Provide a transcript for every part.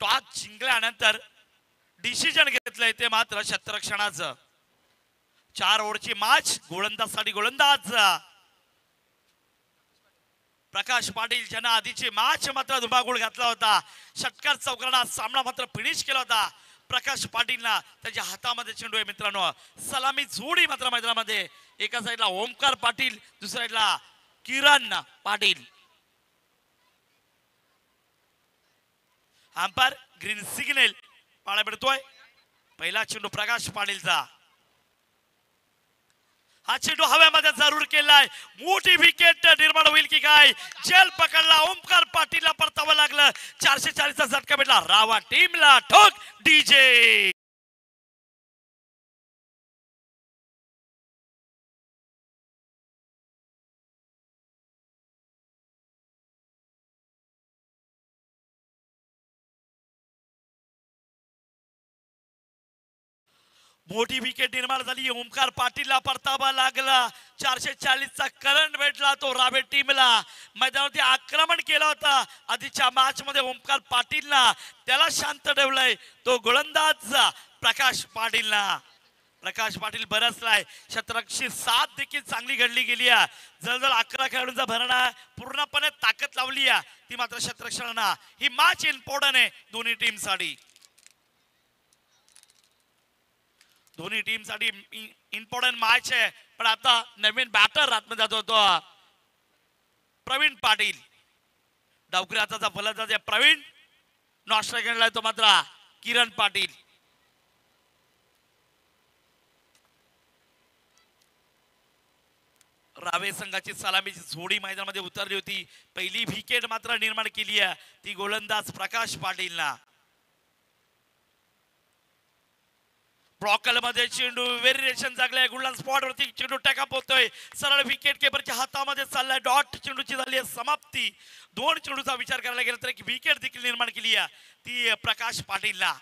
Toss जिंकल्यानंतर decision घेतलंय ते मात्र क्षेत्ररक्षणाचं. 4 ओव्हरची मॅच, गोलंदाजसाठी गोलंदाज प्रकाश पाटील ज्यांना आधीची मॅच मात्र धुमाकूळ घातला होता. षटकार चौकारांना सामना मात्र फिनिश केला होता प्रकाश पाटीलना. त्याच्या हातामध्ये चेंडू आहे मित्रांनो. सलामी जोडी मात्र मैदानामध्ये. एका साईडला ओमकार पाटील, दुसऱ्या साईडला Kiran Patil. Umpire green signal पाहायला मिळतोय. पहिला चेंडू प्रकाश पाटीलचा. हा चेंडू हव्यामध्ये जरूर केलाय. मोठी विकेट निर्माण होईल की काय. जेल पकडला ओमकार पाटीलला, परतावं लागलं. 440चा झटका भेटला रावा टीमला. ठोक डीजे. मोठी विकेट निर्माण झाली. ओमकार पाटीलला परतावा लागला. 440चा करंट भेटला तो रावे टीमला. मैदानावरती आक्रमण केला होता आधीच्या मॅच मध्ये ओमकार पाटीलला. त्याला शांत ठेवलंय तो गोलंदाज प्रकाश पाटीलला. प्रकाश पाटील बरसलाय. क्षेत्ररक्षी साथ देखील चांगली घडली गेली आहे. जवळजवळ 11 खेळाडूंचा भरणा पूर्णपणे ताकद लावली आहे ती मात्र क्षेत्ररक्षणानं. ही मॅच इम्पॉर्टंट आहे दोन्ही टीम साठी. दोन्ही टीम साठी इम्पॉर्टंट मॅच आहे. पण आता नवीन बॅटर आतमध्ये जातो तो प्रवीण पाटील. डावखरी हाताचा फलंदाज आहे प्रवीण. नॉस्ट्रेलियनला तो मात्र किरण पाटील. रावे संघाची सलामीची जोडी मैदानामध्ये उतरली होती. पहिली विकेट मात्र निर्माण केली आहे ती गोलंदाज प्रकाश पाटीलला. ब्रॉकल मध्ये चेंडू व्हेरिएशन जागलाय. गुडलँड स्पॉट वरती चेंडू टॅकअप होतोय. सरळ विकेट किपरच्या हातामध्ये चाललाय. डॉट चेंडूची झाली आहे समाप्ती. 2 चेंडूचा विचार करायला गेला तर एक विकेट देखील निर्माण केली आहे ती प्रकाश पाटीलला.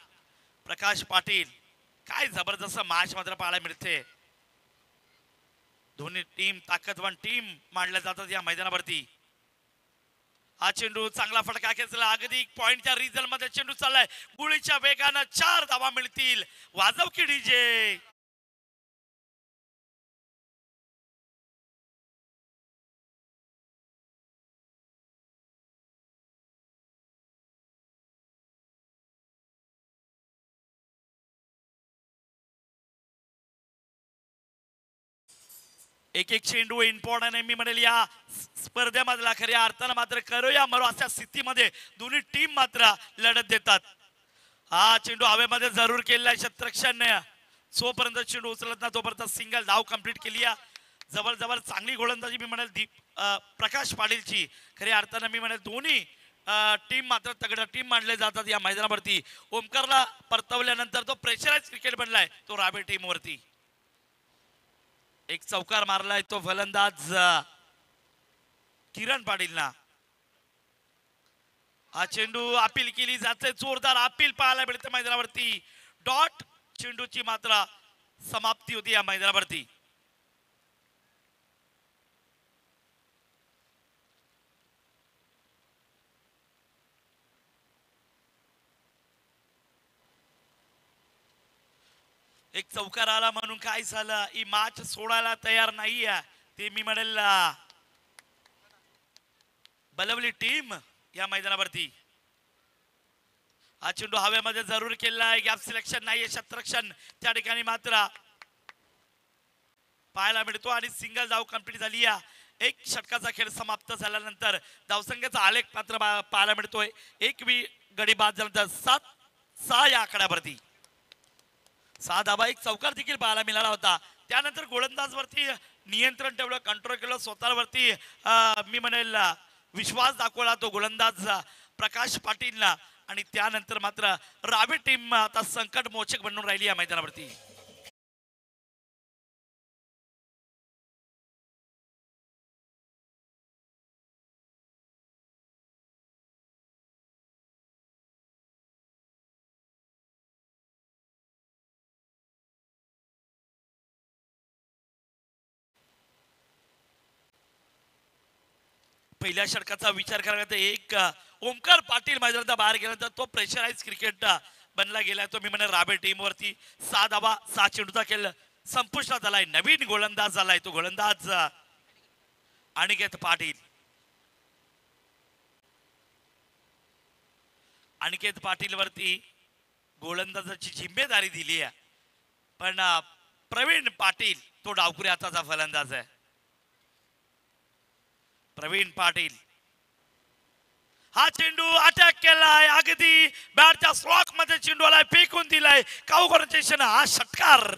प्रकाश पाटील काय जबरदस्त मॅच मात्र पाहायला मिळते. दोन्ही टीम ताकदवान टीम मानल्या जातात या मैदानावरती. हा चेंडू चांगला फटका खेचला. अगदी पॉइंटच्या रिझल्ट मध्ये चेंडू चाललाय. गुळीच्या वेगानं 4 धावा मिळतील. वाजव की डीजे. एक एक चेंडू इम्पॉर्टंट आहे. मी म्हणेल या स्पर्धेमधला खऱ्या अर्थानं मात्र करूया मरो अशा स्थितीमध्ये दोन्ही टीम मात्र लढत देतात. हा चेंडू हवेमध्ये जरूर केलाय क्षेत्ररक्षणने. जोपर्यंत चेंडू उचलत ना तोपर्यंत सिंगल धाव कंप्लीट केली आहे. जवळ जवळ चांगली गोलंदाजी मी म्हणेल प्रकाश पाटीलची. खऱ्या अर्थानं मी म्हणेल दोन्ही टीम मात्र तगडा टीम मानले जातात या मैदानावरती. ओमकारला परतवल्यानंतर तो प्रेशराइज क्रिकेट बनलाय तो रावे टीम वरती. एक चौकार मारलाय तो फलंदाज किरण पाटीलना. हा चेंडू अपील केली जाते. जोरदार अपील पाहायला मिळते मैदानावरती. डॉट चेंडूची मात्र समाप्ती होती या मैदानावरती. एक चौकार आला म्हणून काय झालं. ही मॅच सोडायला तयार नाही आहे ते मी म्हणेल बलवली टीम या मैदानावरती. हा चेंडू हवेमध्ये जरूर केलाय. गॅप सिलेक्शन नाहीये. क्षेत्ररक्षण त्या ठिकाणी मात्र पाहायला मिळतो आणि सिंगल धाव कंप्लीट झाली आहे. एक षटकाचा खेळ समाप्त झाल्यानंतर धावसंख्येचा आलेख मात्र पाहायला मिळतोय. एक गडी बाद झाल्यानंतर 7-6 या आकड्यावरती 6 धावा. एक चौकार देखील पाहायला मिळाला होता. त्यानंतर गोलंदाज वरती नियंत्रण ठेवलं, कंट्रोल केलं स्वतःवरती. मी म्हणेल विश्वास दाखवला तो गोलंदाज प्रकाश पाटीलला. आणि त्यानंतर मात्र रावे टीम आता संकट मोचक बनून राहिली या मैदानावरती. पहिल्या षटकाचा विचार करायला तर एक ओमकार पाटील मैदानात बाहेर गेल्यानंतर तो प्रेशराईज क्रिकेट बनला गेलाय. तो मी म्हणे राबे टीम वरती 6 धावा 6 चेंडूचा खेळ संपुष्टात आलाय. नवीन गोलंदाज झालाय तो गोलंदाज अनिकेत पाटील. अनिकेत पाटील वरती गोलंदाजाची जिम्मेदारी दिली आहे. पण प्रवीण पाटील तो डावखुरी हाताचा फलंदाज आहे. प्रवीण पाटील हा चेंडू अटॅक केलाय. अगदी बॅटच्या स्ट्रोक मध्ये चेंडू आलाय फेकून दिलाय. काऊ कॉन्स्टेशन हा षटकार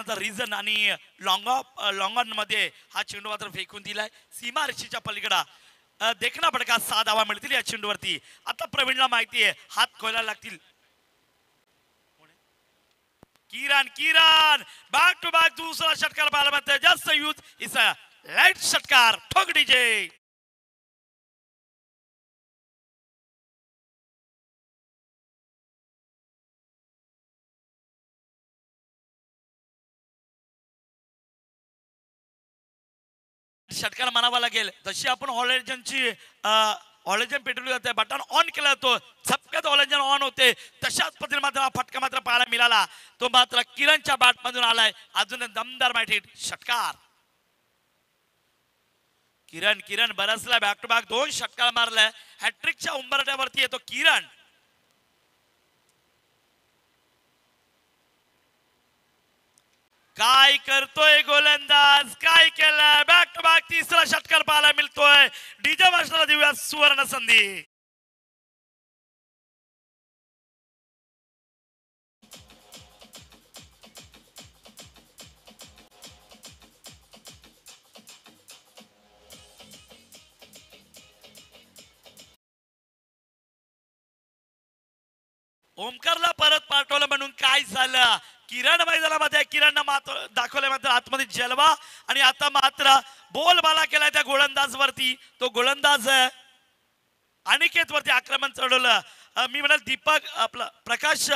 रिझन आणि लॉंग ऑन मध्ये हा चेंडू मात्र फेकून दिलाय. सीमारेषेच्या पलीकडे देखना पडका 6 धावा मिळतील या चेंडूवरती. आता प्रवीणला माहिती आहे हात खोलायला लागतील. Kiran Kiran back to back दूसरा षटकार पाहायला मिळतोय. Just use is a light षटकार ठोक डीजे. षटकार म्हणावा लागेल. जशी आपण हॉलेजनची हॉलेजन पेट्रोल जाते बटन ऑन केला जातो झपक्यात हॉलेजन ऑन होते तशाच पद्धतीने मात्र हा फटका मात्र पाहायला मिळाला. तो मात्र किरणच्या बॅट मधून आलाय. अजून दमदार माहिती षटकार. Kiran Kiran बरसला back to back 2 षटकार मारलाय. हॅट्रिकच्या उंबरठ्यावरती येतो किरण. काय करतोय गोलंदाज काय केलं. बॅक टू बॅक तिसरा षटकार पाहायला मिळतोय. डीजे मास्टरला देऊया सुवर्ण संधी. ओमकारला परत पाठवलं म्हणून काय झालं. किरण मैदानामध्ये किरण मात्र दाखवले मात्र आतमध्ये जलवा आणि आता मात्र बोलबाला केलाय त्या गोलंदाज वरती. तो गोलंदाज अनिकेत वरती आक्रमण चढवलं. मी म्हणाल दीपक आपलं प्रकाश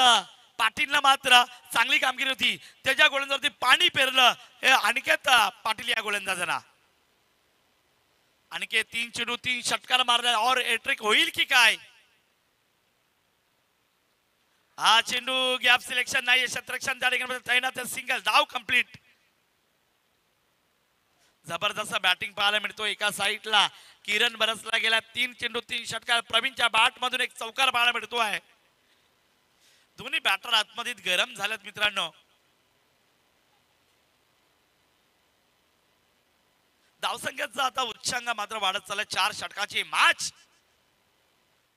पाटीलला मात्र चांगली कामगिरी होती. त्याच्या गोलंदाजावरती पाणी पेरलं हे अनिकेत पाटील या गोलंदाजांना. अनिकेत 3 चेंडू 3 षटकार मारला और एट्रिक होईल की काय. हा चेंडू गॅप सिलेक्शन नाही. शतरक्षण तैनात सिंगल धाव कंप्लीट. जबरदस्त बॅटिंग पाहायला मिळतो. एका साईडला किरण बरसला गेला 3 चेंडू 3 षटकार. प्रवीणच्या बॅट मधून एक चौकार पाहायला मिळतो आहे. दोन्ही बॅटर आतमध्ये गरम झालेत मित्रांनो. धावसंख्येचा आता उच्चांक मात्र वाढत चालला. 4 षटकाची मॅच.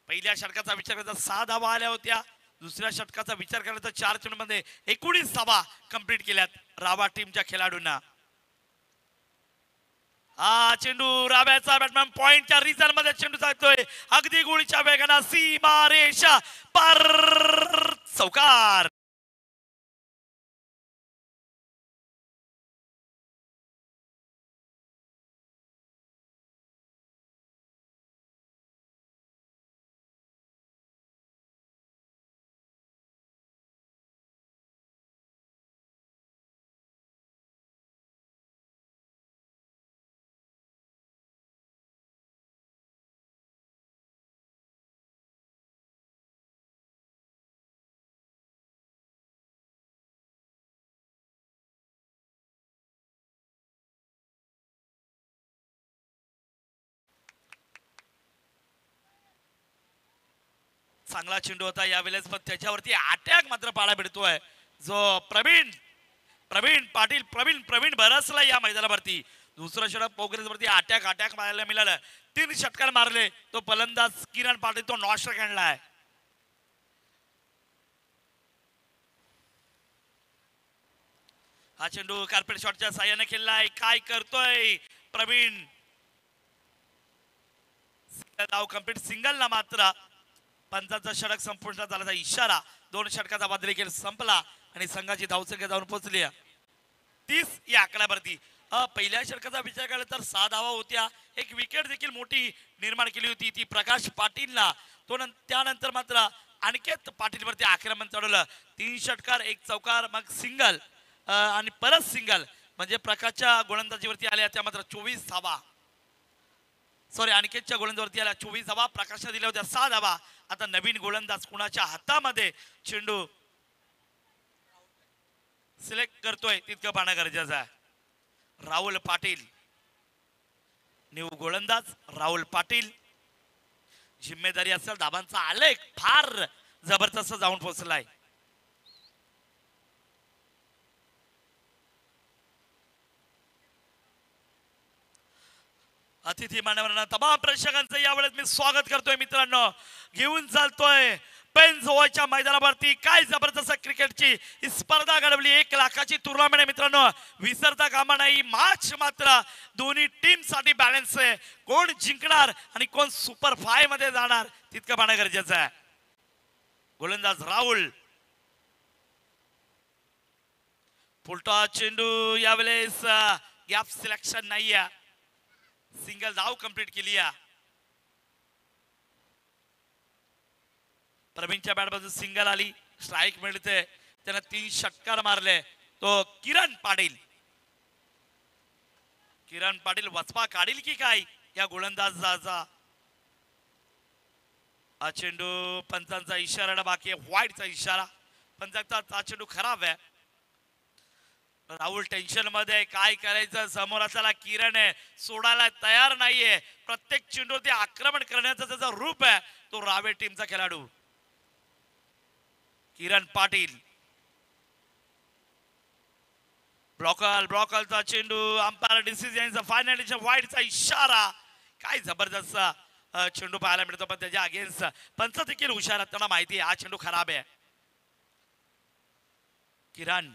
पहिल्या षटकाचा विचार करता 6 धावा आल्या होत्या. दुसऱ्या षटकाचा विचार केला तर 4 चेंडू मध्ये 19 धावा कंप्लीट केल्यात राबा टीमच्या खेळाडूंना. हा चेंडू राब्याचा बॅटमॅन पॉइंटच्या रिझन मध्ये चेंडू जातोय. अगदी गोळीच्या वेगाने सीमा रेषा पार चौकार. चांगला चेंडू होता यावेळेस पण त्याच्यावरती अटॅक मात्र पाहायला मिळतोय. जो प्रवीण पाटील प्रवीण बरसला या मैदानावरती. दुसरा षटक प्रोग्रेस वरती अटॅक मारायला मिळालं. 3 षटकार मारले. तो फलंदाज किरण पाटील तो नॉस्ट खेळलाय. हा चेंडू कार्पेट शॉटच्या साह्याने खेळलाय. काय करतोय प्रवीण. धाव कंप्लीट सिंगल ना मात्र पंचाचा षटक संपुष्टात झाल्याचा इशारा. 2 षटकाचा बदली खेळ संपला आणि संघाची धावसंख्या जाऊन पोहोचली 30 या आकड्यावरती. पहिल्या षटकाचा विचार केला तर 6 धावा होत्या, एक विकेट देखील मोठी निर्माण केली होती ती प्रकाश पाटीलला. त्यानंतर मात्र अनिकेत पाटील वरती आक्रमण चढवलं. 3 षटकार 1 चौकार मग सिंगल आणि परत सिंगल म्हणजे प्रकाशच्या गोलंदाजीवरती आल्या त्या मात्र 24 धावा. सॉरी अनिकेतच्या गोलंदाजीवरती आल्या 24 धावा, प्रकाशने दिल्या होत्या 6 धावा. आता नवीन गोलंदाज कुणाच्या हातामध्ये चेंडू सिलेक्ट करतोय तितकं पाहणं गरजेचं आहे. राहुल पाटील न्यू गोलंदाज राहुल पाटील. जिम्मेदारी असेल धाबांचा आलेख फार जबरदस्त जाऊन पोहोचलाय. अतिथी मान्यवरांना तमाम प्रेक्षकांचं यावेळेस मी स्वागत करतोय. मित्रांनो घेऊन चालतोय पेनझोच्या मैदानावरती काय जबरदस्त क्रिकेटची स्पर्धा घडवली. 1 लाखाची टुर्नामेंट आहे मित्रांनो, विसरता कामा नाही. मॅच मात्र दोन्ही टीम साठी बॅलन्स आहे. कोण जिंकणार आणि कोण सुपर 5 मध्ये जाणार तितकं पाहणं गरजेचं आहे. गोलंदाज राहुल फुलटॉस चेंडू यावेळेस गॅप सिलेक्शन नाहीये, सिंगल धाव कंप्लीट केली आहे. प्रवीणच्या बॅट बाजू सिंगल आली, स्ट्राईक मिळते. त्यानं 3 षटकार मारले. तो किरण पाटील वचपा काढील की काय या गोलंदाजाचा. हा चेंडू पंचांचा इशारा बाकी आहे, व्हाईटचा इशारा. पंचांचा चेंडू खराब आहे. राहुल टेन्शन मध्ये काय करायचं, समोर असलेला किरण आहे सोडायला तयार नाहीये. प्रत्येक चेंडू ते आक्रमण करण्याचा त्याचा रूप आहे तो रावे टीमचा खेळाडू किरण पाटील. ब्लॉकलचा चेंडू, अंपायर डिसिजन, फायनल वाईडचा इशारा. काय जबरदस्त चेंडू पाहायला मिळतो, पण त्याच्या अगेन्स्ट पंच देखील हुशार आहेत, त्यांना माहिती आहे हा चेंडू खराब आहे. किरण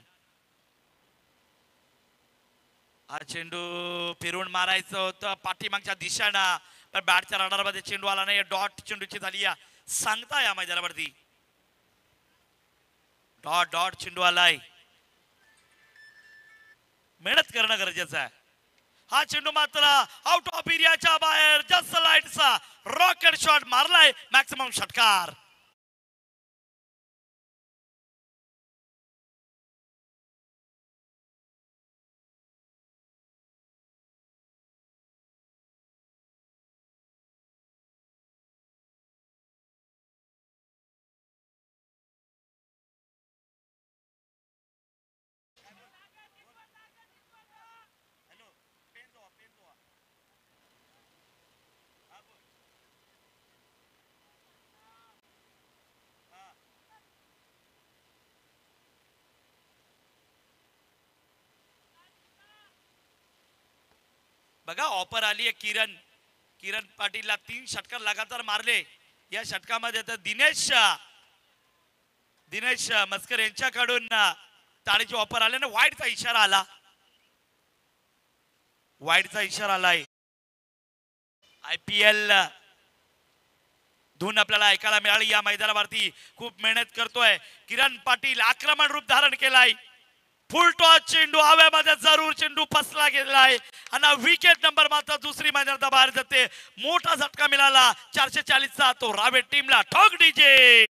हा चेंडू फिरून मारायचं होतं पाठीमागच्या दिशेनं, पण बॅटच्या रडारमध्ये चेंडू आला नाही. डॉट चेंडूची झाली या सांगता या मैदानावरती. डॉट चेंडू आलाय, मेहनत करणं गरजेचं आहे. हा चेंडू मात्र आउट ऑफ एरियाच्या बाहेर, जस्ट लाईटचा रॉकेट शॉट मारलाय, मॅक्सिमम षटकार. बघा ऑफर आली आहे. किरण पाटीलला 3 षटकार लगातार मारले. या षटकामध्ये तर दिनेश मस्कर यांच्याकडून ताळीची ऑफर आले ना. वाईडचा इशारा आलाय. IPL धून आपल्याला ऐकायला मिळाली या मैदानावरती. खूप मेहनत करतोय किरण पाटील, आक्रमण रूप धारण केलाय. फुल टॉस चेंडू हवेमध्ये जरूर चेंडू फसला गेलाय आणि विकेट नंबर मात्र दुसरी मैदानात बाहेर जाते. मोठा झटका मिळाला 440 चा, तो रावे टीमला. ठोक डीजे.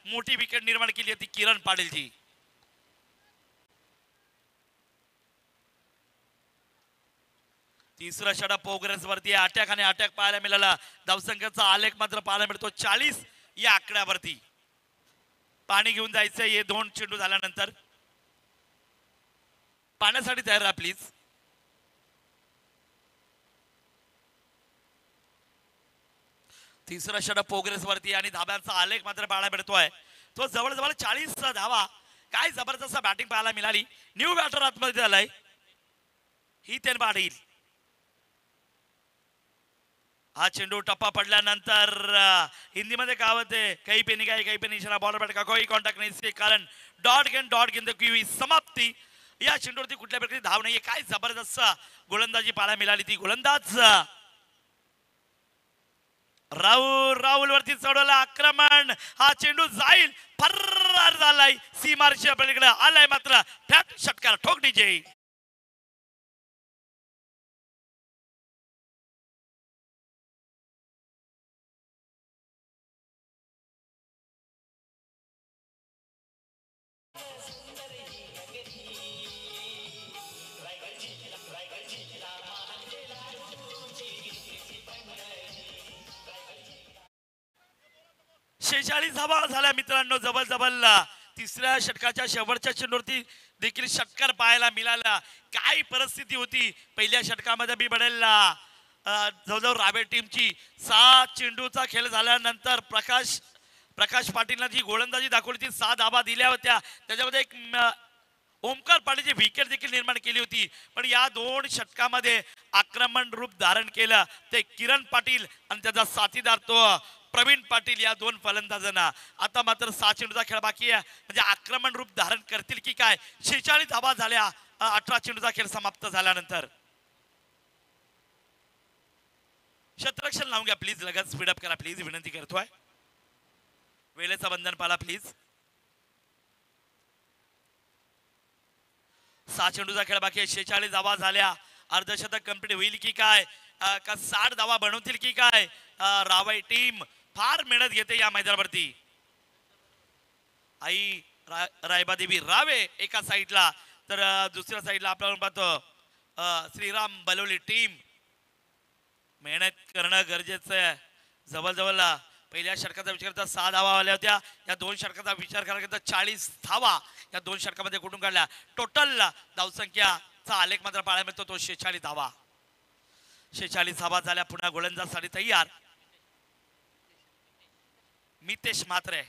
मोठी विकेट निर्माण केली होती किरण पाटीलची. तिसरा षटक प्रोग्रेस वरती अटॅक आणि अटॅक पाहायला मिळाला. धावसंख्येचा आलेख मात्र पाहायला मिळतो 40 या आकड्यावरती. पाणी घेऊन जायचंय हे 2 चेंडू झाल्यानंतर. पाण्यासाठी तयार राहा प्लीज. तिसरा षटक प्रोग्रेस वरती आणि धाब्यांचा आलेख मात्र पाहायला मिळतोय. तो जवळजवळ 40 धावा काय जबरदस्त बॅटिंग पाहायला मिळाली. न्यू बॅटर आतमध्ये झालाय हितेन पाटील. हा चेंडू टप्पा पडल्यानंतर हिंदीमध्ये काय होते, काही पे निघाई काही पे निशाणा, बॉलर बॅट का कोई कॉन्टॅक्ट नाही, इसके कारण डॉट गेंद की समाप्ती. या चेंडूवरती कुठल्या प्रकारे धाव नाहीये. काय जबरदस्त गोलंदाजी पाहायला मिळाली. ती गोलंदाज राहुल वरती चढवलं आक्रमण. हा चेंडू जाईल, फर्रार झालाय सीमारच्या पलीकडे आलाय मात्र त्यात षटकार ठोक डीजे. शेचाळीस धावा झाल्या मित्रांनो. जबल तिसऱ्या षटकाच्या शेवटच्या चेंडूवरती देखील षटकार पाहायला मिळाला. काय परिस्थिती होती पहिल्या षटकामध्ये मी म्हणेल जवळजवळ रावे टीमची 7 चेंडूचा खेळ झाल्यानंतर प्रकाश पाटीलने जी गोलंदाजी दाखवली ती 6 धावा दिल्या होत्या. त्याच्यामध्ये एक ओमकार पाटीलची विकेट देखील निर्माण केली होती. पण या 2 षटकामध्ये आक्रमण रूप धारण केलं ते किरण पाटील आणि त्याचा साथीदार तो प्रवीण पाटील या 2 फलंदाजांना. आता मात्र 6 चेंडूचा खेळ बाकी आहे. म्हणजे आक्रमण रूप धारण करतील की काय. 46 धावा झाल्या 18 चेंडूचा खेळ समाप्त झाल्यानंतर. क्षेत्ररक्षण लावून घ्या प्लीज, लगेच स्पीडअप करा प्लीज, विनंती करतोय. वेळेचं बंधन पाला प्लीज. 6 चेंडूचा खेळ बाकी आहे. 46 धावा झाल्या. अर्धशतक कंप्लीट होईल की काय, का 60 धावा बनवतील की काय. रावई टीम फार मेहनत घेते या मैदानावरती. आई रायबादेवी रावे एका साईडला, तर दुसऱ्या साईडला आपण पाहतो श्रीराम बलवली टीम. मेहनत करणं गरजेचं आहे. जवळजवळ पहिल्या षटकाचा विचार करता 6 धावा आल्या होत्या. या 2 षटकाचा विचार करायला तर 40 धावा या 2 षटकामध्ये कुठून काढल्या. टोटल धावसंख्याचा आलेख मात्र पाहायला मिळतो तो 46 धावा. 46 धावा झाल्या. पुन्हा गोलंदाजसाठी तयार मितेश मात्रे.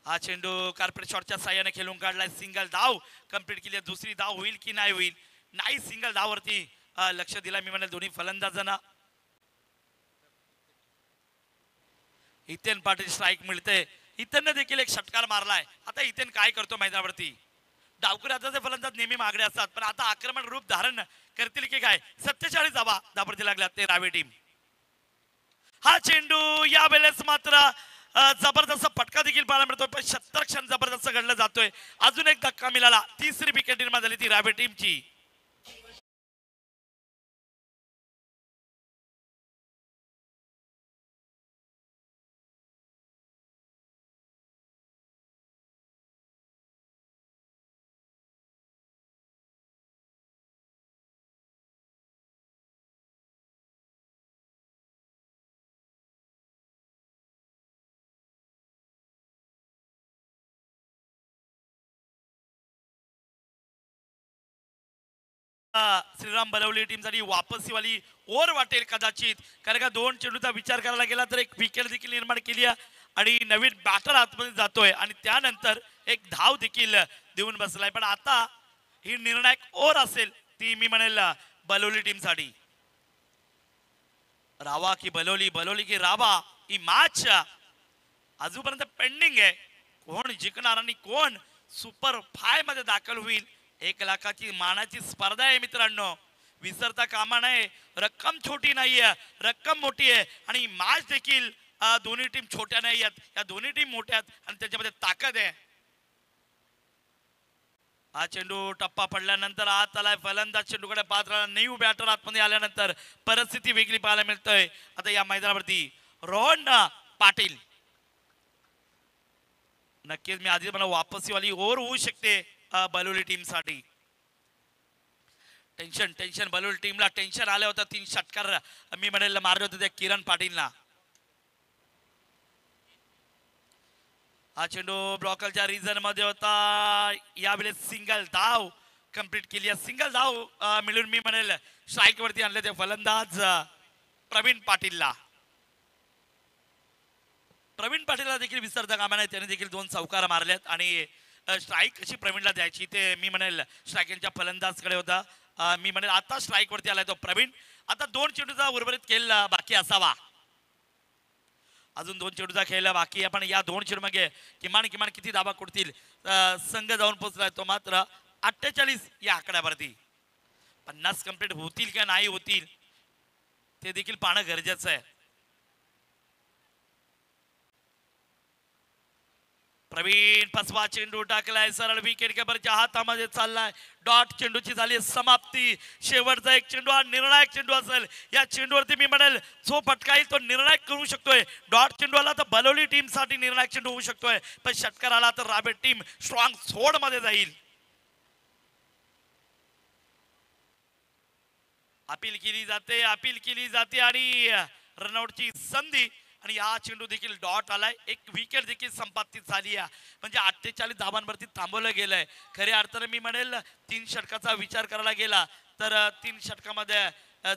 हा चेंडू कार्पेट शॉटच्या साह्याने खेळून काढलाय. सिंगल धाव कंप्लीट केली. दुसरी धाव होईल की नाही होईल. नाही, सिंगल धाववरती लक्ष दिला मी म्हणेल दोन्ही फलंदाजांना. हितेन पाटील स्ट्राईक मिळते. हितेनने देखील एक षटकार मारलाय. आता हितेन काय करतो मैदानावरती. डावकरी हाताचे फलंदाज नेहमी मागणे असतात, पण आता आक्रमण रूप धारण करतील की काय. 47 धावा धाववरती लागल्या ते रावे टीम. हा चेंडू या वेळेस मात्र जबरदस्त फटका देखील पाहायला मिळतोय, पण क्षेत्ररक्षण जबरदस्त घडलं जातोय. अजून एक धक्का मिळाला. तिसरी विकेट निर्माण झाली ती रावे टीमची. श्रीराम बलवली टीमसाठी वापसीवाली ओर वाटेल कदाचित, कारण का 2 चेंडूचा विचार करायला गेला तर एक विकेट देखील निर्माण केली आणि नवीन बॅटर आतमध्ये जातोय आणि त्यानंतर एक धाव देखील देऊन बसलाय. पण आता ही निर्णायक ओर असेल ती मी म्हणेल बलवली टीमसाठी. रावा की बलवली की रावा ही मॅच अजूनपर्यंत पेंडिंग आहे. कोण जिंकणार आणि कोण सुपर 5 मध्ये दाखल होईल. 1 लाखाची मानाची स्पर्धा आहे मित्रांनो, विसरता कामा नये. रक्कम छोटी नाहीये, रक्कम मोठी आहे आणि मॅच देखील दोन्ही टीम छोट्या नाही आहेत. या दोन्ही टीम मोठ्या आहेत आणि त्याच्यामध्ये ताकद आहे. हा चेंडू टप्पा पडल्यानंतर आत आलाय फलंदाज. चेंडूकडे पात्र न्यू बॅटर आतमध्ये आल्यानंतर परिस्थिती वेगळी पाहायला मिळतोय आता या मैदानावरती. रोहन पाटील नक्कीच मी आधी मला वापसीवाली ओव्हर होऊ शकते बलवली टीम साठी. टेन्शन बलवली टीमला टेन्शन आलं होतं. 3 षटकार मी म्हणेल मारले होते त्या किरण पाटीलला. हा चेंडू ब्लॉकरच्या रिजन मध्ये होता. यावेळेस सिंगल धाव कंप्लीट केली आहे. सिंगल धाव मिळून मी म्हणेल स्ट्राईक वरती आणले ते फलंदाज प्रवीण पाटीलला. प्रवीण पाटीलला देखील विसरता कामा नये, त्याने देखील 2 चौकार मारल्यात आणि स्ट्राईक कशी प्रवीणला द्यायची ते मी म्हणेल स्ट्रायकिंगच्या फलंदाजकडे होता. मी म्हणेल आता स्ट्राईक वरती आलाय तो प्रवीण. आता 2 चेंडूचा उर्वरित खेळ बाकी असावा. अजून 2 चेंडूचा खेळ बाकी. आपण या 2 चेंडू मागे किमान किती धावा कुठतील संघ जाऊन पोहोचलाय तो मात्र 48 या आकड्यावरती. 50 कंप्लीट होतील का नाही होतील ते देखील पाहणं गरजेचं आहे. प्रवीण फसवा चेंडू टाकलाय, सरळ विकेट किपरच्या हातामध्ये चाललाय. डॉट चेंडूची झाली समाप्ती. शेवटचा एक चेंडू हा निर्णायक चेंडू असेल. या चेंडूवरती मी म्हणेल जो पटकाईल तो निर्णायक करू शकतोय. डॉट चेंडू आला तर बलवली टीम साठी निर्णायक चेंडू होऊ शकतोय, पण षटकार आला तर राबेट टीम स्ट्रॉंग सोड मध्ये जाईल. अपील केली जाते आणि रनआउटची संधी आणि हा चेंडू देखील डॉट आलाय. एक विकेट देखील संपादित झाली आहे, म्हणजे 48 धावांवरती थांबवलं गेलंय. खऱ्या अर्थाने मी म्हणेल 3 षटकाचा विचार करायला गेला तर 3 षटकामध्ये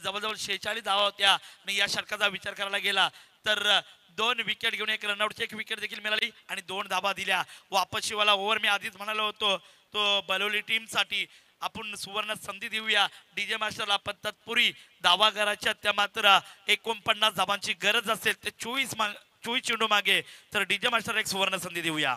जवळजवळ 46 धावा होत्या आणि या षटकाचा विचार करायला गेला तर 2 विकेट घेऊन 1 रनआउटची 1 विकेट देखील मिळाली आणि 2 धावा दिल्या. वापस शिवाला ओव्हर मी आधीच म्हणालो होतो तो बलवली टीम साठी आपण सुवर्ण संधी देऊया डीजे मास्टरला, पण तत्पूर्वी धावा करायच्या त्या मात्र 49 धावांची गरज असेल ते 24 चेंडू मागे, तर डीजे मास्टर एक सुवर्ण संधी देऊया.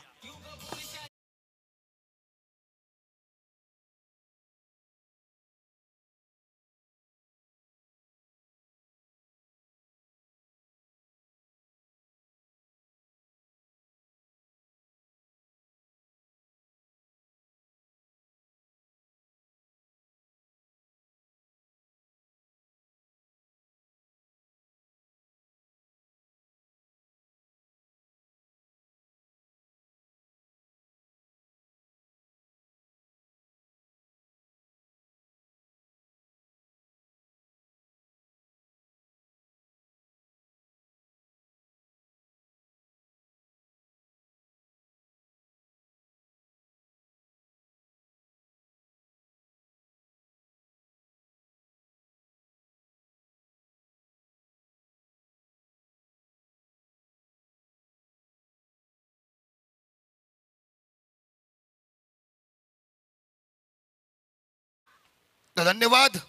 तो धन्यवाद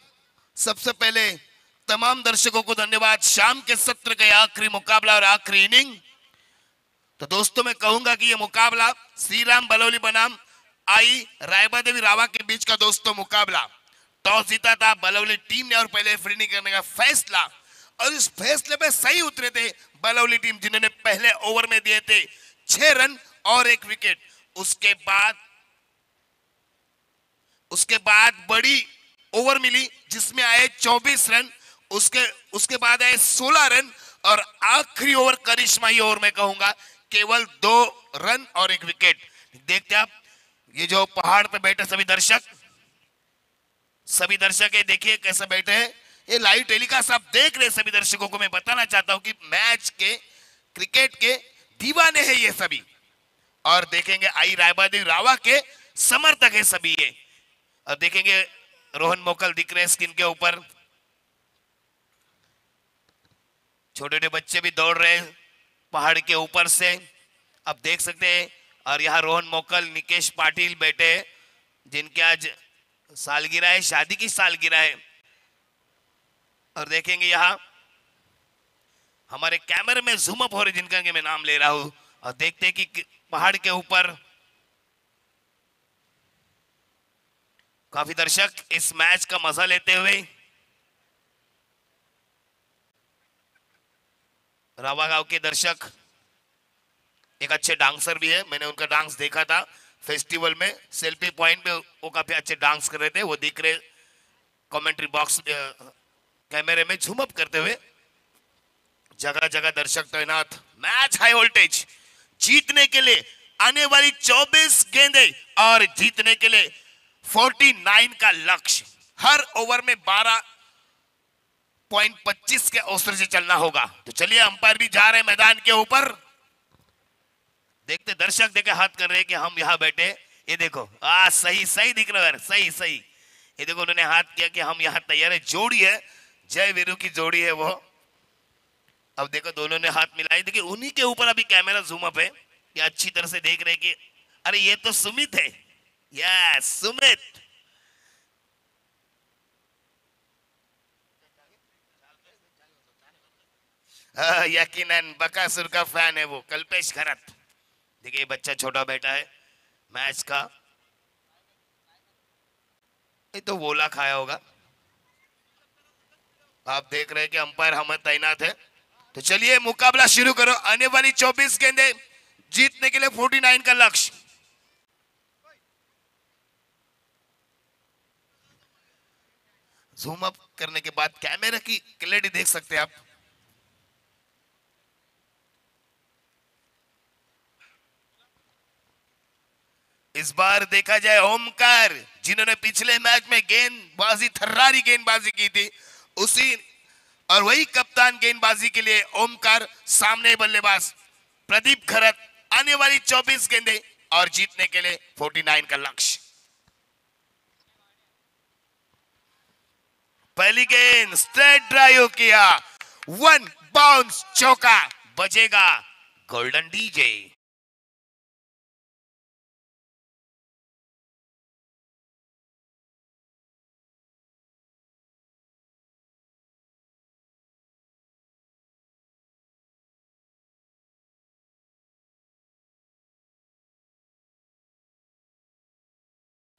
सबसे पहले तमाम दर्शकों को धन्यवाद. शाम के सत्र का आखिरी मुकाबला और आखिरी इनिंग. तो दोस्तों मैं कहूंगा कि ये मुकाबला श्री राम बलौली बनाम आई रायबा देवी रावा के बीच का दोस्तों मुकाबला. टॉस जीता था बलौली टीम ने और पहले फील्डिंग करने का फैसला, और इस फैसले में सही उतरे थे बलौली टीम जिन्होंने पहले ओवर में दिए थे 6 रन और 1 विकेट. उसके बाद बड़ी ओवर मिली जिसमें आए 24 रन. उसके बाद आए 16 रन और आखिरी ओवर करिश्माई ओवर में कहूंगा केवल 2 रन और 1 विकेट. देखते आप ये जो पहाड़ पे बैठे सभी दर्शक है, देखिए कैसे बैठे हैं. ये लाइव टेलीकास्ट आप देख रहे सभी दर्शकों को मैं बताना चाहता हूं कि मैच के क्रिकेट के दीवाने हैं ये सभी, और देखेंगे आई रायबादेवी रावा के समर्थक है सभी ये. और देखेंगे रोहन मोकल दिख रहे हैं स्क्रीन के ऊपर. छोटे छोटे बच्चे भी दौड़ रहे हैं पहाड़ के ऊपर से, आप देख सकते हैं. और यहाँ रोहन मोकल, निकेश पाटिल बैठे हैं जिनके आज सालगिरह है, शादी की सालगिरह है. और देखेंगे यहाँ हमारे कैमरे में जूम अप हो रहे जिनका मैं नाम ले रहा हूं, और देखते हैं कि पहाड़ के ऊपर काफी दर्शक इस मैच का मजा लेते हुए. रावा गांव के दर्शक एक अच्छे डांसर भी है, मैंने उनका डांस देखा था फेस्टिवल में, सेल्फी पॉइंट पे वो काफी अच्छे डांस कर रहे थे. वो दिख रहे कमेंट्री बॉक्स कैमरे में झूम अप करते हुए. जगह जगह दर्शक तैनात. मैच हाई वोल्टेज, जीतने के लिए आने वाली 24 गेंदें और जीतने के लिए 49 का लक्ष्य. हर ओवर में 12.25 के औसत से चलना होगा. तो चलिए अंपायर भी जा रहे हैं मैदान के ऊपर. देखते दर्शक देखे हाथ कर रहे हैं कि हम यहाँ बैठे. ये देखो सही दिख रहा है, सही. ये देखो उन्होंने हाथ किया कि हम यहाँ तैयार है. जोड़ी है, जय वीरू की जोड़ी है वो. अब देखो दोनों ने हाथ मिलाए, देखिए उन्हीं के ऊपर अभी कैमरा जूम अप है, ये अच्छी तरह से देख रहे हैं कि अरे ये तो सुमित है। यस सुमित। यकीनन बकासुर का फैन है वो, कल्पेश खरत। देखिए बच्चा छोटा बेटा है मैच का, ये तो वोला खाया होगा। आप देख रहे हैं कि अंपायर हमें तैनात है। तो चलिए मुकाबला शुरू करो। आने वाली 24 गेंदें जीतने के लिए 49 का लक्ष्य। जूम अप करने के बाद कैमरा की क्लैरिटी देख सकते हैं आप। इस बार देखा जाए ओमकार, जिन्होंने पिछले मैच में गेंदबाजी थर्रारी गेंदबाजी की थी, उसी और वही कप्तान गेंदबाजी के लिए ओमकार, सामने बल्लेबाज प्रदीप खरत। आने वाली 24 गेंदें और जीतने के लिए 49 का लक्ष्य। पहली गेंद स्ट्रेट ड्राइव किया, 1 बाउंस चौका, बजेगा गोल्डन डीजे।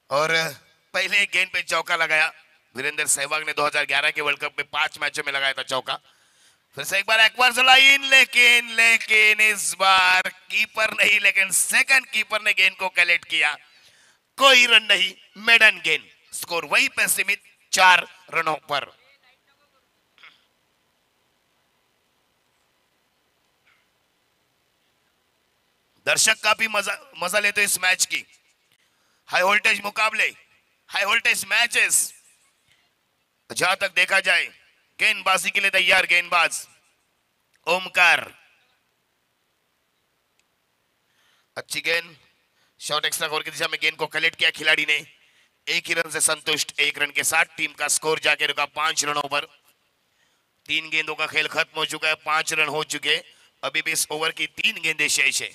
और पहले गेंद पे चौका लगाया वीरेंद्र सहवाग ने 2011 के वर्ल्ड कप में 5 मैचों में लगाया था चौका। फिर से एक बार एक्वार लाइन, लेकिन इस बार कीपर नहीं, लेकिन सेकंड कीपर ने गेंद को कलेक्ट किया। कोई रन नहीं, मेडन गेंद, स्कोर वही पे सीमित 4 रनों पर। दर्शक काफी मजा लेते इस मैच की। हाई वोल्टेज मुकाबले, हाई वोल्टेज मैचेस। जहां तक देखा जाए गेंदबाजी के लिए तैयार गेंदबाज ओमकार। अच्छी गेंद, शॉट एक्स्ट्रा कवर की दिशा में गेंद को कलेक्ट किया खिलाड़ी ने। एक ही रन से संतुष्ट, 1 रन के साथ टीम का स्कोर जाके रुका 5 रनों पर। 3 गेंदों का खेल खत्म हो चुका है, 5 रन हो चुके। अभी भी इस ओवर की 3 गेंदें शेष है।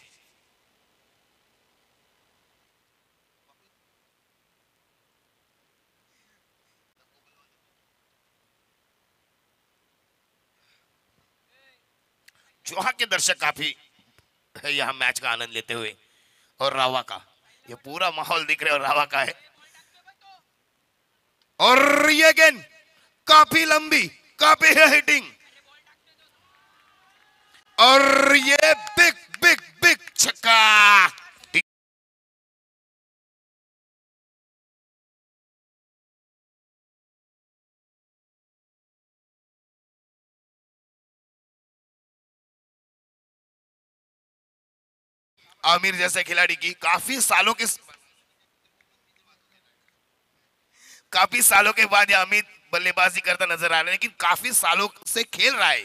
वहां के दर्शक काफी यहाँ मैच का आनंद लेते हुए, और रावा का ये पूरा माहौल दिख रहा है और रावा का है। और ये गेंद काफी लंबी, काफी हिटिंग, और ये बिग बिग बिग छक्का। आमिर जैसे खिलाड़ी की काफी सालों के बाद ये अमित बल्लेबाजी करता नजर आ रहा है, लेकिन काफी सालों से खेल रहा है।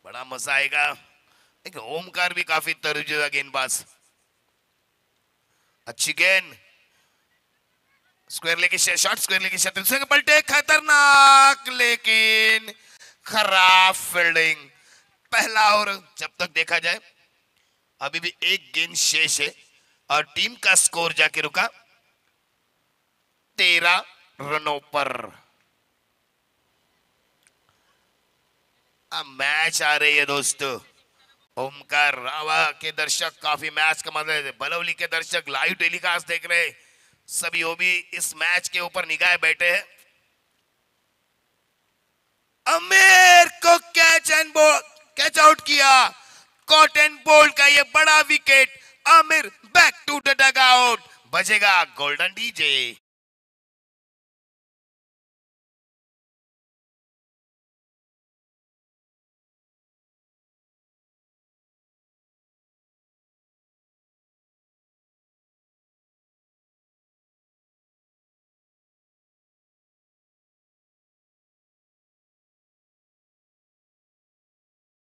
बड़ा मजा आएगा। एक ओमकार भी काफी तजुर्बेदार गेंदबाज। अच्छी गेंद, स्क्वायर लेके शॉट, स्क्वायर लेके शॉट, दूसरे के पलटे खतरनाक, लेकिन खराब फील्डिंग। पहला ओवर जब तक देखा जाए अभी भी 1 गेंद शेष है और टीम का स्कोर जाके रुका 13 रनों पर। अब मैच आ रही है दोस्तों। ओमकार, रावा के दर्शक काफी मैच का मजा लेते, बलौली के दर्शक लाइव टेलीकास्ट देख रहे, सभी वो भी इस मैच के ऊपर निगाह बैठे हैं। आमिर को कैच आउट किया, कॉट एंड बोल्ड का ये बड़ा wicket. Aamir back to the dugout, बजेगा गोल्डन डीजे।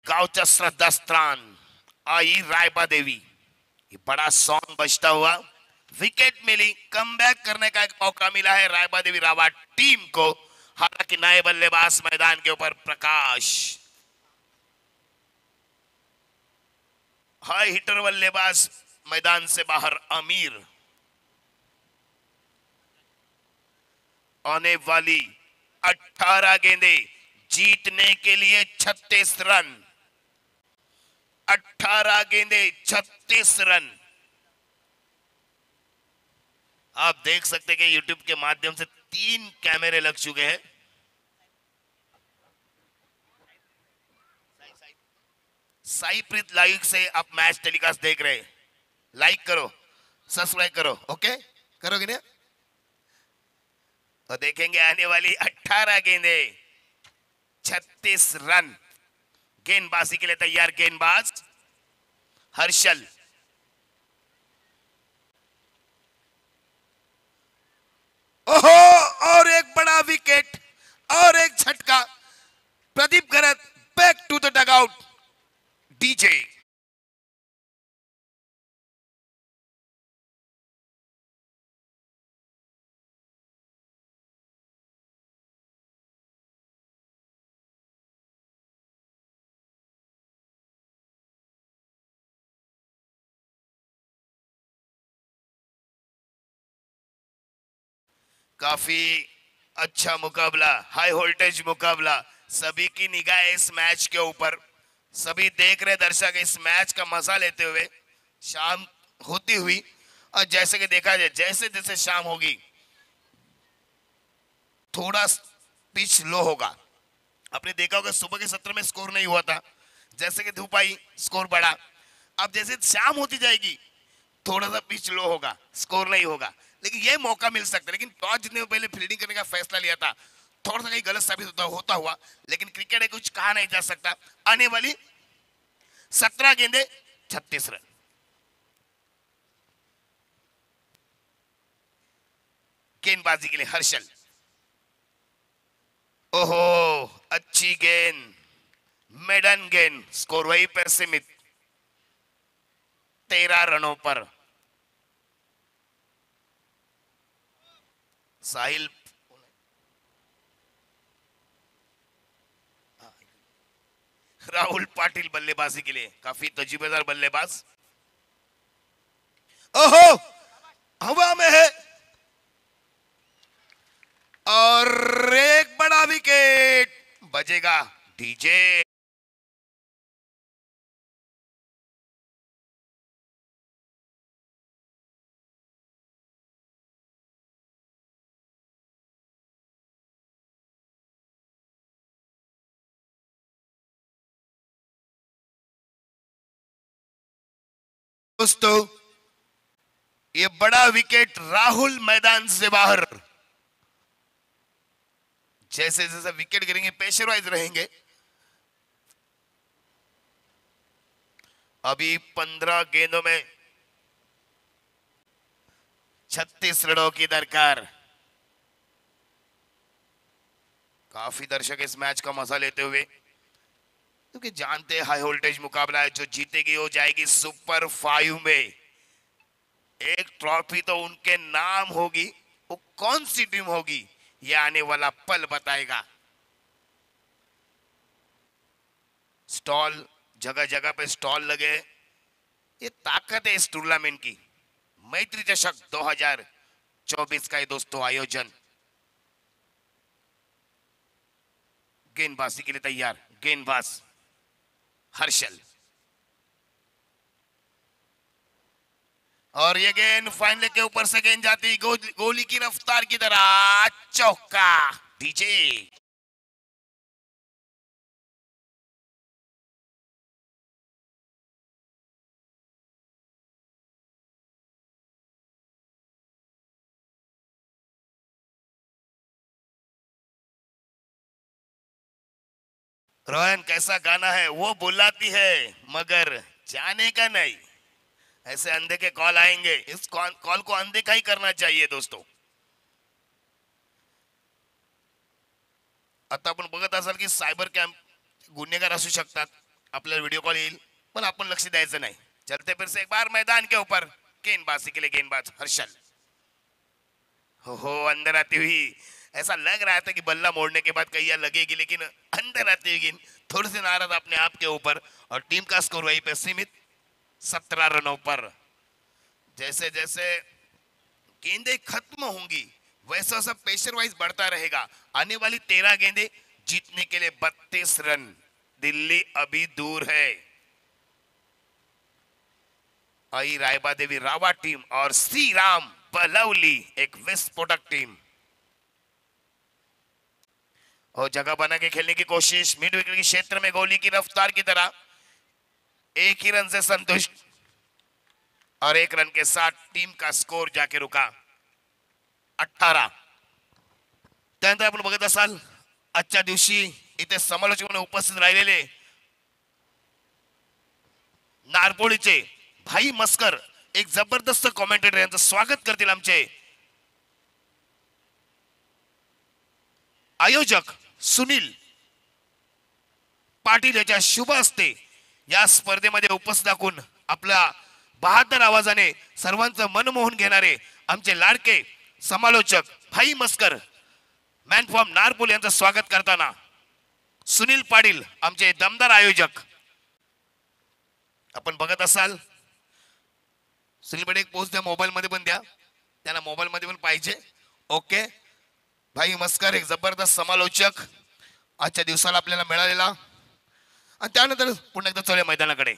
गांवचा श्रद्धास्थान आई रायबा देवी, ये बड़ा सॉन्ग बजता हुआ, विकेट मिली, कमबैक करने का एक मौका मिला है रायबा देवी रावत टीम को। हालांकि नए बल्लेबाज मैदान के ऊपर प्रकाश, हाई हिटर बल्लेबाज मैदान से बाहर आमिर। आने वाली 18 गेंदे जीतने के लिए 36 रन, 18 गेंदे 36 रन। आप देख सकते हैं कि YouTube के माध्यम से 3 कैमरे लग चुके हैं। साई प्रीत लाइव से आप मैच टेलीकास्ट देख रहे हैं, लाइक करो, सब्सक्राइब करो, ओके करोगे ना? तो देखेंगे आने वाली 18 गेंदे 36 रन। गेंदबाजी के लिए तैयार गेंदबाज हर्षल। ओहो, और एक बड़ा विकेट और एक झटका। Pradeep Garat back to the dugout. डीजे काफी अच्छा मुकाबला, हाई वोल्टेज मुकाबला। सभी की निगाह इस मैच के ऊपर, सभी देख रहे दर्शक इस मैच का मजा लेते हुए। शाम होती हुई और जैसे कि देखा जाए जैसे जैसे शाम होगी थोड़ा पिच लो होगा। आपने देखा होगा सुबह के सत्र में स्कोर नहीं हुआ था, जैसे कि धूप आई स्कोर बढ़ा। अब जैसे शाम होती जाएगी थोड़ा सा पिच लो होगा, स्कोर नहीं होगा, लेकिन ये मौका मिल सकता है। लेकिन टॉस जीतने से पहले फील्डिंग करने का फैसला लिया था, थोड़ा सा कहीं गलत साबित होता हुआ, लेकिन क्रिकेट है कुछ कहा नहीं जा सकता। आने वाली 17 गेंदे 36 रन। गेंदबाजी के लिए हर्षल। ओहो, अच्छी गेंद, मेडन गेंद, स्कोर वही पर सीमित 13 रनों पर। साहिल राहुल पाटिल बल्लेबाजी के लिए, काफी तजुर्बेदार बल्लेबाज। ओहो, हवा में है और एक बड़ा विकेट बजेगा। डीजे दोस्तों, ये बड़ा विकेट राहुल मैदान से बाहर। जैसे जैसे विकेट गिरेंगे पेशर वाइज रहेंगे। अभी 15 गेंदों में 36 रनों की दरकार। काफी दर्शक इस मैच का मजा लेते हुए, क्योंकि जानते हैं हाई वोल्टेज मुकाबला है। जो जीतेगी वो जाएगी सुपर 5 में। एक ट्रॉफी तो उनके नाम होगी, वो कौन सी टीम होगी ये आने वाला पल बताएगा। स्टॉल, जगह जगह पे स्टॉल लगे, ये ताकत है इस टूर्नामेंट की। मैत्री चषक 2024 का ये दोस्तों आयोजन। गेंदबाजी के लिए तैयार गेंदबाज हर्षल। और ये गेंद फाइनल के ऊपर से गेंद जाती गोली की रफ्तार की तरह, चौका। डीजे रोहन, कैसा गाना है, वो बुलाती है मगर जाने का नहीं। ऐसे अंधे के कॉल आएंगे, इस कॉल को अनदेखा ही करना चाहिए दोस्तों। आता आपण बघत असाल की सायबर कॅम्प गुन्हेगार असू शकतात, आपल्याला व्हिडिओ कॉल येईल, पण आपण लक्ष द्यायचं नाही। चलते फिर से एक बार मैदान के ऊपर गेंदबाजी के लिए गेंदबाज हर्षल। हो अंदर आती हुई ऐसा लग रहा था कि बल्ला मोड़ने के बाद कहीं लगेगी, लेकिन अंदर आती हुई गेंद थोड़ी सी नाराज अपने आप के ऊपर और टीम का स्कोर वहीं पे सीमित 17 रनों पर। जैसे जैसे गेंदें खत्म होंगी वैसा वैसा प्रेशर वाइज बढ़ता रहेगा। आने वाली 13 गेंदें जीतने के लिए 32 रन। दिल्ली अभी दूर है। आई रायबा देवी रावा टीम और श्री राम बलौली एक विस्फोटक टीम। और जगह बना के खेलने की कोशिश, मिड विकेट के क्षेत्र में गोली की रफ्तार की तरह। एक ही रन से संतुष्ट और एक रन के साथ टीम का स्कोर जाके रुका 18। त्यानंतर आपण बघत असाल आजच्या दिवशी इथे समालोचक म्हणून उपस्थित राहिलेले नारपोळीचे भाई मस्कर एक जबरदस्त कॉमेंटेटर यांचं स्वागत करतील आमचे आयोजक सुनील पाटील याच्या शुभ हस्ते या स्पर्धेमध्ये उपस्थित दाखवून आपल्या बहादर आवाजाने सर्वांचं मन मोहून घेणारे आमचे लाडके समालोचक भाई मस्कर मॅन फ्रॉम नारपोल यांचं स्वागत करताना सुनील पाटील आमचे दमदार आयोजक। आपण बघत असाल सुनील पाटील एक पोस्ट द्या, मोबाईल मध्ये पण द्या, त्यांना मोबाईल मध्ये पण पाहिजे। ओके, भाई मस्कर एक जबरदस्त समालोचक आजच्या दिवसाला आपल्याला मिळालेला। आणि त्यानंतर पुन्हा एकदा चले मैदानाकडे।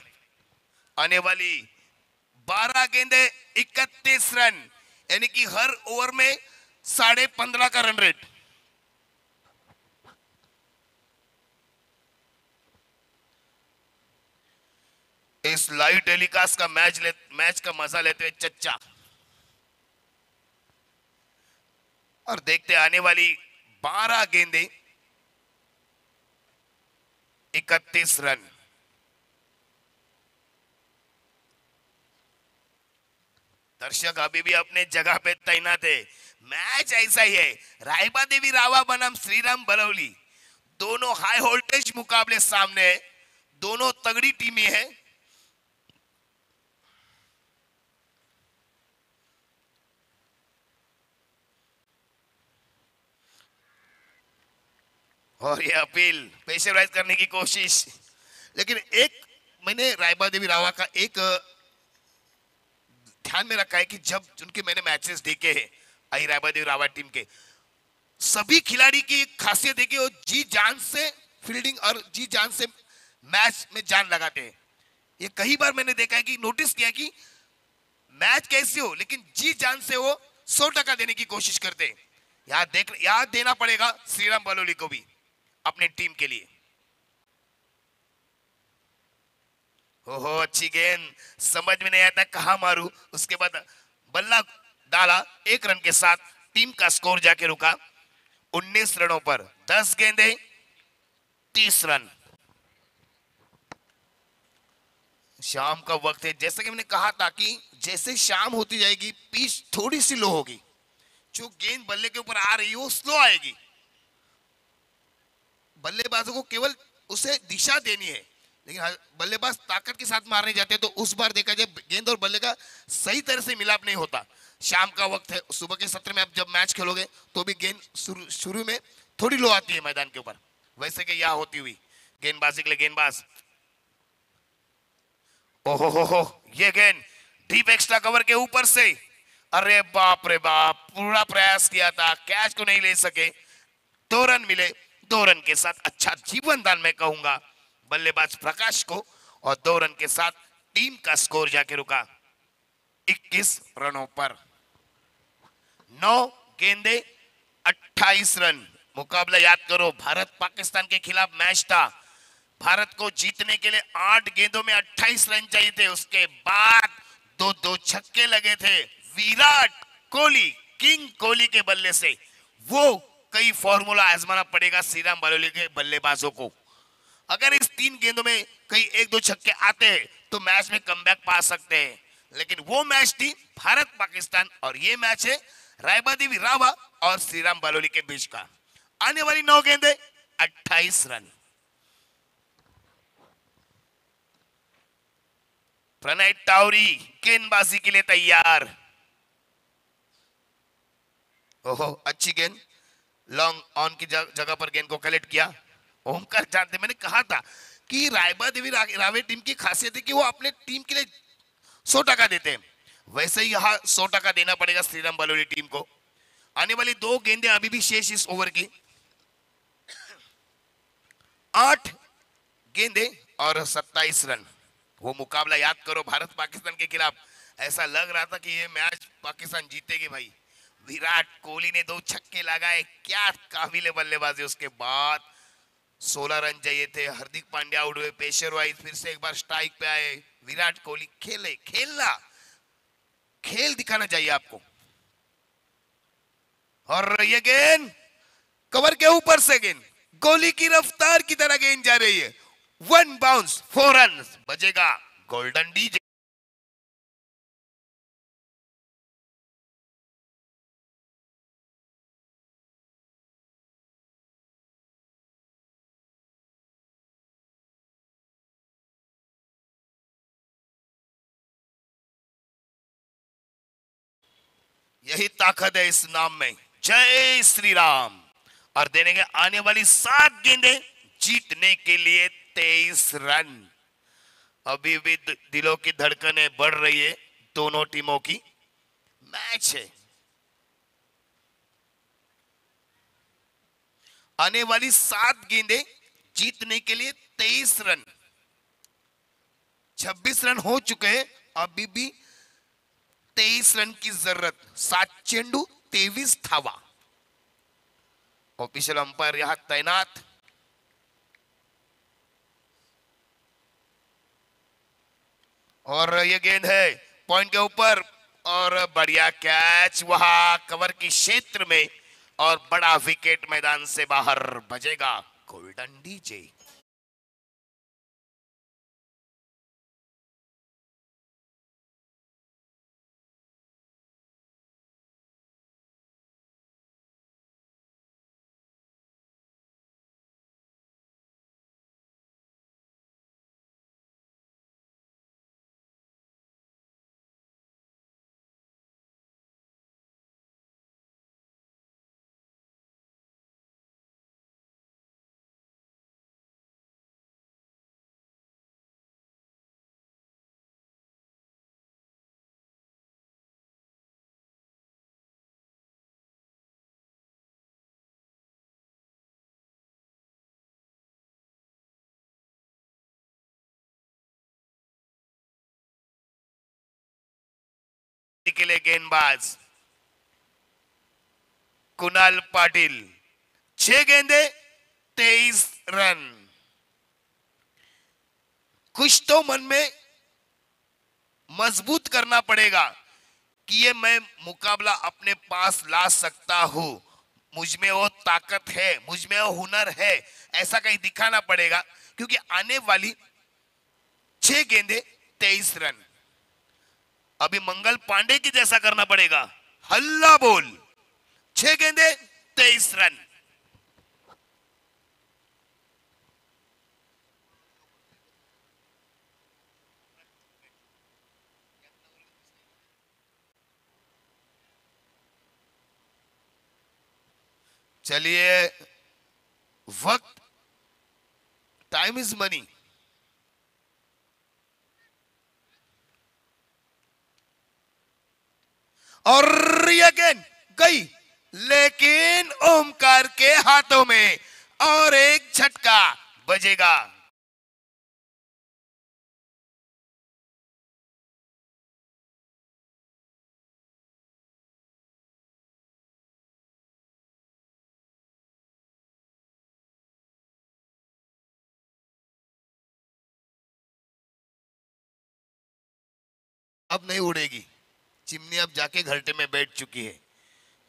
आने वाली 12 गेंदे 31 रन, यानी कि हर ओवर में 15.5 का रन रेट। इस लाइव टेलीकास्ट का मैच का मजा लेते हुए चच्चा। और देखते आने वाली 12 गेंदे 31 रन। दर्शक अभी भी अपने जगह पे तैनात है। मैच ऐसा ही है, रायबा देवी रावा बनाम श्रीराम बलौली, दोनों हाई वोल्टेज मुकाबले सामने है, दोनों तगड़ी टीमें हैं। और ये अपील प्रेशराइज करने की कोशिश, लेकिन एक मैंने रायबा देवी रावा का एक ध्यान में रखा है कि जब उनके मैंने मैचेस देखे हैं आई रायबा देवी रावा टीम के, सभी खिलाड़ी की खासियत है कि वो जी जान से फील्डिंग और जी जान से मैच में जान लगाते हैं। ये कई बार मैंने देखा है कि नोटिस किया कि मैच कैसे हो लेकिन जी जान से वो 100% देने की कोशिश करते हैं। याद देना पड़ेगा श्रीराम बलौली को भी अपने टीम के लिए। ओहो, अच्छी गेंद, समझ में नहीं आता कहां मारूं। उसके बाद बल्ला डाला, 1 रन के साथ टीम का स्कोर जाके रुका 19 रनों पर। 10 गेंदे 30 रन। शाम का वक्त है, जैसा कि मैंने कहा था कि जैसे शाम होती जाएगी पिच थोड़ी सी लो होगी, जो गेंद बल्ले के ऊपर आ रही है वो स्लो आएगी। बल्लेबाजों को केवल उसे दिशा देनी है, लेकिन बल्लेबाज ताकत के साथ मारने जाते हैं तो उस बार देखा जाए गेंद और बल्ले का सही तरह से मिलाप नहीं होता। शाम का वक्त है, सुबह के सत्र में आप जब मैच खेलोगे तो भी गेंद शुरू में थोड़ी लो आती है मैदान के ऊपर, वैसे कि यहां होती हुई गेंदबाजी के लिए गेंदबाज। ओहो हो, ये गेंद डीप एक्स्ट्रा कवर के ऊपर से, अरे बाप रे बाप, पूरा प्रयास किया था, कैच को नहीं ले सके। 2 रन मिले, 2 रन के साथ अच्छा जीवन दान मैं कहूंगा बल्लेबाज प्रकाश को, और 2 रन के साथ टीम का स्कोर जाके रुका 21 रनों पर। 9 गेंदे 28 रन। मुकाबला याद करो, भारत पाकिस्तान के खिलाफ मैच था। भारत को जीतने के लिए 8 गेंदों में 28 रन चाहिए थे। उसके बाद 2 छक्के लगे थे विराट कोहली, किंग कोहली के बल्ले से। वो कई फॉर्मूला आजमाना पड़ेगा श्रीराम बलौली के बल्लेबाजों को। अगर इस 3 गेंदों में कई 1-2 छक्के आते हैं तो मैच में कमबैक पा सकते हैं, लेकिन वो मैच थी भारत पाकिस्तान और ये मैच है रायबा देवी रावा और श्रीराम बलौली के बीच का। आने वाली 9 गेंदे 28 रन। प्रणय टावरी गेंदबाजी के लिए तैयार। ओहो, अच्छी गेंद, लॉन्ग ऑन की जगह पर गेंद को कलेक्ट किया। ओमकार जानते, मैंने कहा था कि रायबा देवी रावे टीम की खासियत है कि वो अपने टीम के लिए 100% देते हैं, वैसे ही यहाँ 100% देना पड़ेगा श्रीराम बलोरी टीम को। आने वाली 2 गेंदें अभी भी शेष इस ओवर की, 8 गेंदें और 27 रन। वो मुकाबला याद करो भारत पाकिस्तान के खिलाफ, ऐसा लग रहा था कि ये मैच पाकिस्तान जीतेगी भाई। विराट कोहली ने 2 छक्के लगाए, क्या काबिले बल्लेबाजी। उसके बाद 16 रन चाहिए थे, हार्दिक पांड्या आउट हुए, पेशर वाइज फिर से एक बार स्ट्राइक पे आए। विराट कोहली खेले, खेलना, खेल दिखाना चाहिए आपको। और ये गेंद कवर के ऊपर से गेंद गोली की रफ्तार की तरह गेंद जा रही है, 1 बाउंस 4 रन, बजेगा गोल्डन डीजे। यही ताकत है इस नाम में, जय श्री राम। और देने के आने वाली 7 गेंदें जीतने के लिए 23 रन। अभी भी दिलों की धड़कनें बढ़ रही है दोनों टीमों की, मैच है। आने वाली 7 गेंदें जीतने के लिए 23 रन, 26 रन हो चुके हैं, अभी भी 23 रन की जरूरत। 7 चेंडू 23 धावा। ऑफिशियल अंपायर यहां तैनात। और ये गेंद है पॉइंट के ऊपर और बढ़िया कैच वहां कवर की क्षेत्र में, और बड़ा विकेट मैदान से बाहर, बजेगा गोल्डन डीजे। के लिए गेंदबाज कुणाल पाटिल, 6 गेंदे 23 रन। कुछ तो मन में मजबूत करना पड़ेगा कि ये मैं मुकाबला अपने पास ला सकता हूं, मुझ में वो ताकत है, मुझ में वो हुनर है, ऐसा कहीं दिखाना पड़ेगा। क्योंकि आने वाली 6 गेंदे 23 रन, अभी मंगल पांडे की जैसा करना पड़ेगा, हल्ला बोल। 6 गेंदे 23 रन। चलिए, वक्त, टाइम इज मनी। और ये गेंद गई, लेकिन ओमकार के हाथों में, और एक झटका, बजेगा। अब नहीं उड़ेगी चिमनी, अब जाके घरटे में बैठ चुकी है।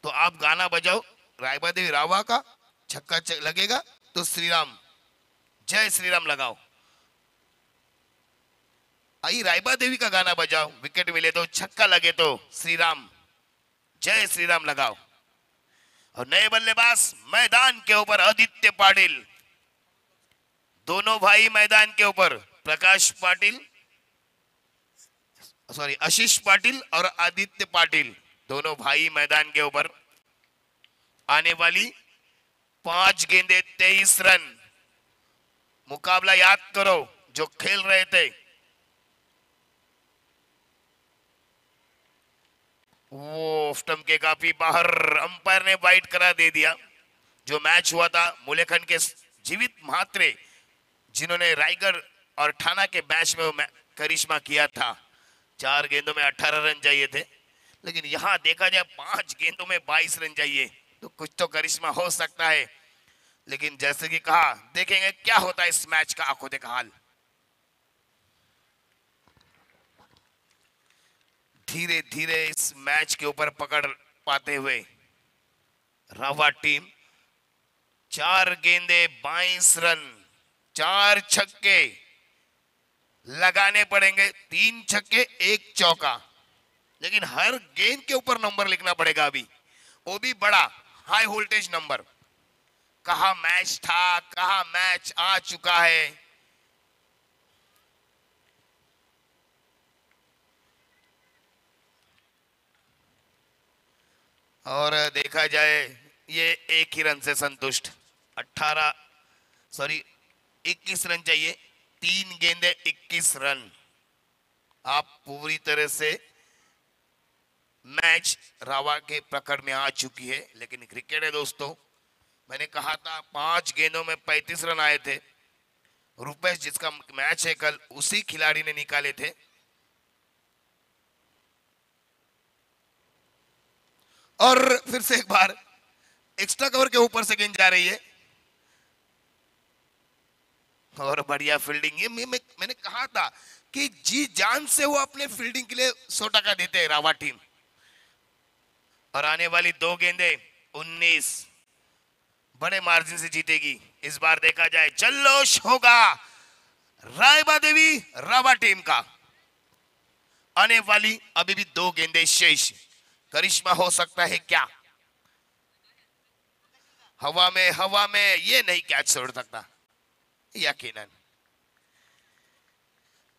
तो आप गाना बजाओ रायबा देवी रावा का, छक्का लगेगा तो श्री राम, जय श्री राम लगाओ। आई रायबा देवी का गाना बजाओ, विकेट मिले तो, छक्का लगे तो श्री राम, जय श्री राम लगाओ। और नए बल्लेबाज मैदान के ऊपर आदित्य पाटिल, दोनों भाई मैदान के ऊपर, प्रकाश पाटिल, सॉरी आशीष पाटिल और आदित्य पाटिल, दोनों भाई मैदान के ऊपर। आने वाली 5 गेंदे 23 रन। मुकाबला याद करो जो खेल रहे थे। वो स्टंप के काफी बाहर, अंपायर ने वाइड करा दे दिया। जो मैच हुआ था मुलेखंड के जीवित महात्रे, जिन्होंने रायगढ़ और ठाणा के मैच में करिश्मा किया था। 4 गेंदों में 18 रन चाहिए थे, लेकिन यहां देखा जाए 5 गेंदों में 22 रन चाहिए, तो कुछ तो करिश्मा हो सकता है। लेकिन जैसे कि कहा, देखेंगे क्या होता है इस मैच का आंखों देखा हाल। धीरे धीरे इस मैच के ऊपर पकड़ पाते हुए रावा टीम, 4 गेंदे 22 रन, 4 छक्के लगाने पड़ेंगे, 3 छक्के 1 चौका, लेकिन हर गेंद के ऊपर नंबर लिखना पड़ेगा अभी, वो भी बड़ा हाई वोल्टेज नंबर। कहा मैच था, कहा मैच आ चुका है। और देखा जाए ये 1 ही रन से संतुष्ट, 21 रन चाहिए, 3 गेंदे 21 रन। आप पूरी तरह से मैच रावा के प्रकड़ में आ चुकी है। लेकिन क्रिकेट है दोस्तों, मैंने कहा था 5 गेंदों में 35 रन आए थे। रुपेश जिसका मैच है कल, उसी खिलाड़ी ने निकाले थे। और फिर से एक बार एक्स्ट्रा कवर के ऊपर से गेंद जा रही है और बढ़िया फील्डिंग। ये मैंने कहा था कि जी जान से वो अपने फील्डिंग के लिए 100% देते हैं रावा टीम। और आने वाली 2 गेंदे 19 बड़े मार्जिन से जीतेगी। इस बार देखा जाए जल्लोश होगा रायबा देवी रावा टीम का। आने वाली अभी भी 2 गेंदे शेष, करिश्मा हो सकता है क्या? हवा में ये नहीं कैच छोड़ सकता यकीनन।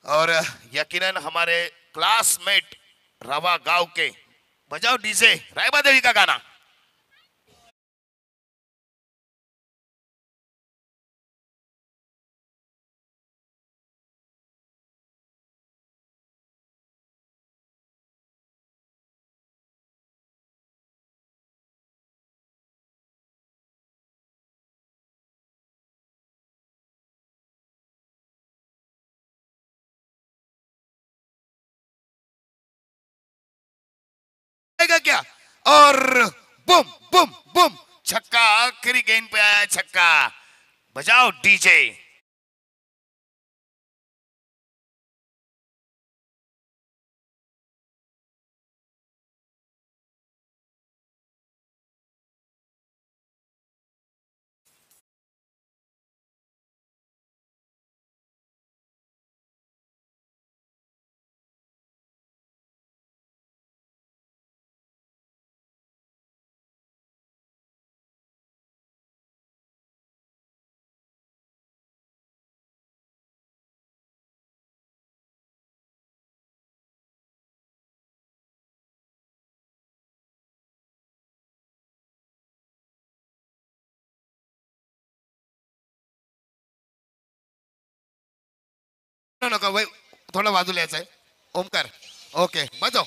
और यकीनन हमारे क्लासमेट रावा गांव के, बजाओ डीजे रायबा देवी का गाना। क्या? और बुम बुम बुम, छक्का, आखिरी गेंद पे आया छक्का। बजाओ डीजे। नको भाई, थोडं बाजूला यायचंय. ओमकार, ओके बजाव.